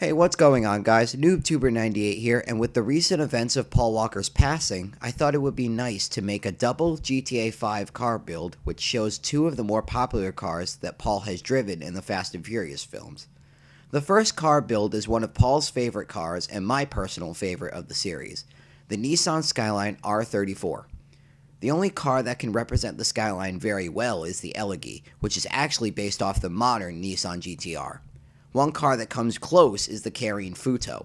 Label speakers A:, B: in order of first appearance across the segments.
A: Hey, what's going on, guys? NoobTuber98 here, and with the recent events of Paul Walker's passing, I thought it would be nice to make a double GTA 5 car build which shows two of the more popular cars that Paul has driven in the Fast and Furious films. The first car build is one of Paul's favorite cars and my personal favorite of the series, the Nissan Skyline R34. The only car that can represent the Skyline very well is the Elegy, which is actually based off the modern Nissan GT-R. One car that comes close is the Carrying Futo.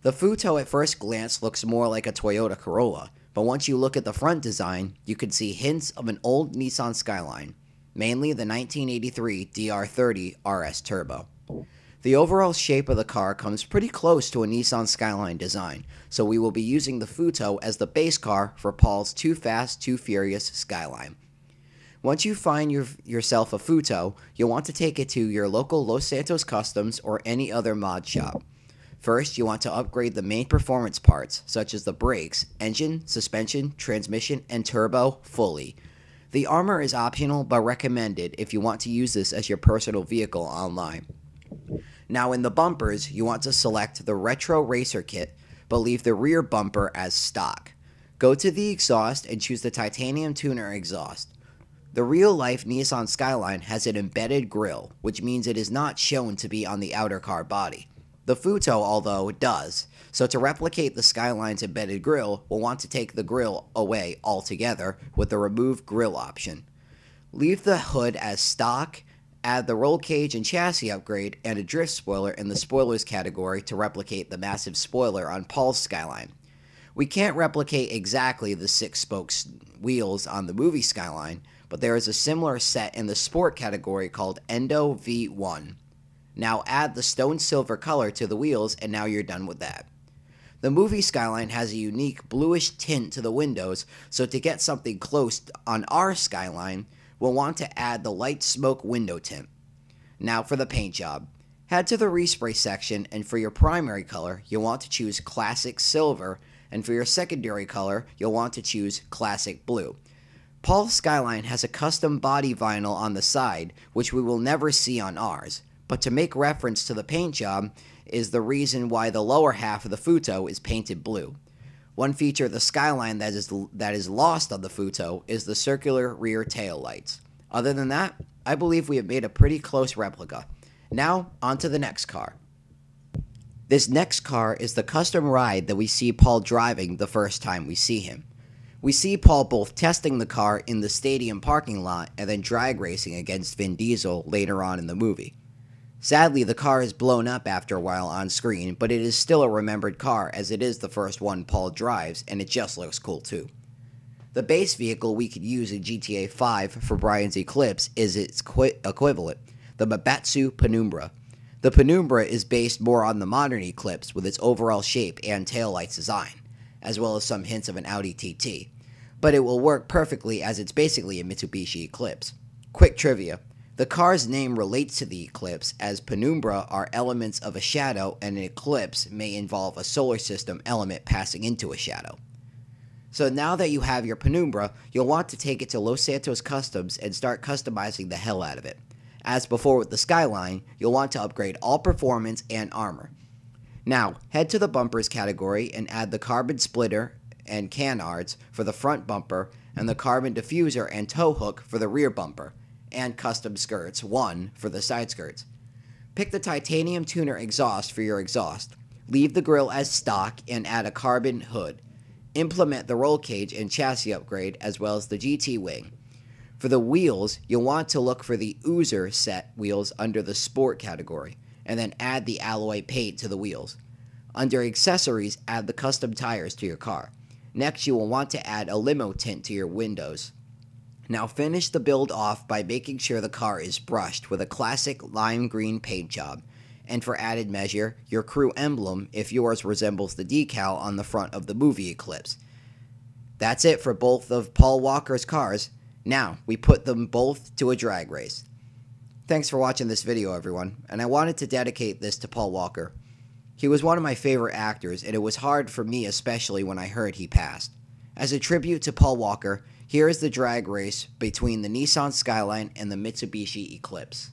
A: The Futo at first glance looks more like a Toyota Corolla, but once you look at the front design, you can see hints of an old Nissan Skyline, mainly the 1983 DR30 RS Turbo. The overall shape of the car comes pretty close to a Nissan Skyline design, so we will be using the Futo as the base car for Paul's Too Fast, Too Furious Skyline. Once you find yourself a Futo, you'll want to take it to your local Los Santos Customs or any other mod shop. First, you want to upgrade the main performance parts, such as the brakes, engine, suspension, transmission, and turbo, fully. The armor is optional but recommended if you want to use this as your personal vehicle online. Now in the bumpers, you want to select the Retro Racer Kit, but leave the rear bumper as stock. Go to the exhaust and choose the Titanium Tuner exhaust. The real-life Nissan Skyline has an embedded grille, which means it is not shown to be on the outer car body. The Futo, although, does, so to replicate the Skyline's embedded grille, we'll want to take the grille away altogether with the Remove Grille option. Leave the hood as stock, add the roll cage and chassis upgrade, and a drift spoiler in the spoilers category to replicate the massive spoiler on Paul's Skyline. We can't replicate exactly the 6-spoke wheels on the movie Skyline, but there is a similar set in the sport category called Endo V1. Now add the stone silver color to the wheels and now you're done with that. The movie Skyline has a unique bluish tint to the windows, so to get something close on our Skyline, we'll want to add the light smoke window tint. Now for the paint job. Head to the respray section, and for your primary color, you'll want to choose Classic Silver, and for your secondary color, you'll want to choose Classic Blue. Paul's Skyline has a custom body vinyl on the side, which we will never see on ours, but to make reference to the paint job is the reason why the lower half of the Futo is painted blue. One feature of the Skyline that is lost on the Futo is the circular rear tail lights. Other than that, I believe we have made a pretty close replica. Now, on to the next car. This next car is the custom ride that we see Paul driving the first time we see him. We see Paul both testing the car in the stadium parking lot and then drag racing against Vin Diesel later on in the movie. Sadly, the car is blown up after a while on screen, but it is still a remembered car as it is the first one Paul drives, and it just looks cool too. The base vehicle we could use in GTA 5 for Brian's Eclipse is its equivalent, the Mabatsu Penumbra. The Penumbra is based more on the modern Eclipse with its overall shape and taillights design, as well as some hints of an Audi TT. But it will work perfectly as it's basically a Mitsubishi Eclipse. Quick trivia. The car's name relates to the Eclipse, as penumbra are elements of a shadow and an eclipse may involve a solar system element passing into a shadow. So now that you have your penumbra, you'll want to take it to Los Santos Customs and start customizing the hell out of it. As before with the Skyline, you'll want to upgrade all performance and armor. Now, head to the bumpers category and add the carbon splitter and canards for the front bumper, and the carbon diffuser and tow hook for the rear bumper, and custom skirts, 1 for the side skirts. Pick the Titanium Tuner exhaust for your exhaust. Leave the grille as stock and add a carbon hood. Implement the roll cage and chassis upgrade as well as the GT wing. For the wheels, you'll want to look for the Oozer set wheels under the sport category, and then add the alloy paint to the wheels. Under accessories, add the custom tires to your car. Next, you will want to add a limo tint to your windows. Now finish the build off by making sure the car is brushed with a classic lime green paint job, and for added measure, your crew emblem if yours resembles the decal on the front of the movie Eclipse. That's it for both of Paul Walker's cars. Now, we put them both to a drag race. Thanks for watching this video, everyone, and I wanted to dedicate this to Paul Walker. He was one of my favorite actors, and it was hard for me especially when I heard he passed. As a tribute to Paul Walker, here is the drag race between the Nissan Skyline and the Mitsubishi Eclipse.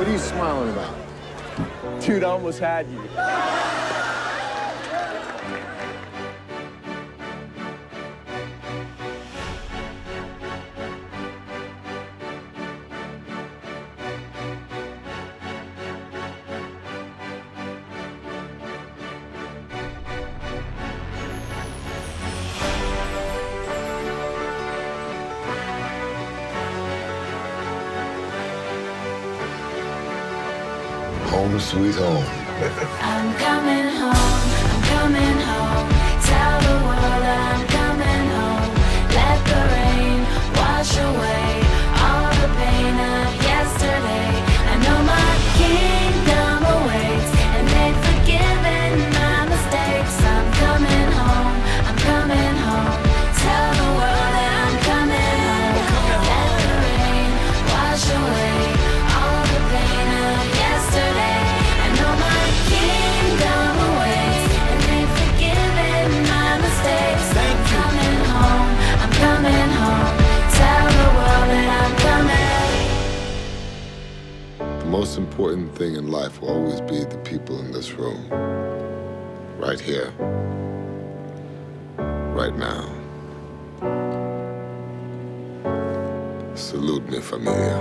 B: What are you smiling about?
C: Dude, I almost had you.
B: Home sweet home.
D: I'm coming home, I'm coming home. Tell the world I'm coming home. Let the rain wash away all the pain of yesterday. I know my kingdom awaits, and they've forgiven my mistakes. I'm coming home, I'm coming home. Tell the world that I'm coming home. Let the rain wash away all the pain of yesterday. I know my kingdom awaits, and they've forgiven my mistakes. I'm coming home, I'm coming home. Tell the world that I'm coming.
B: The most important thing in life will always be the people in this room. Right here. Right now. Salute me, familia.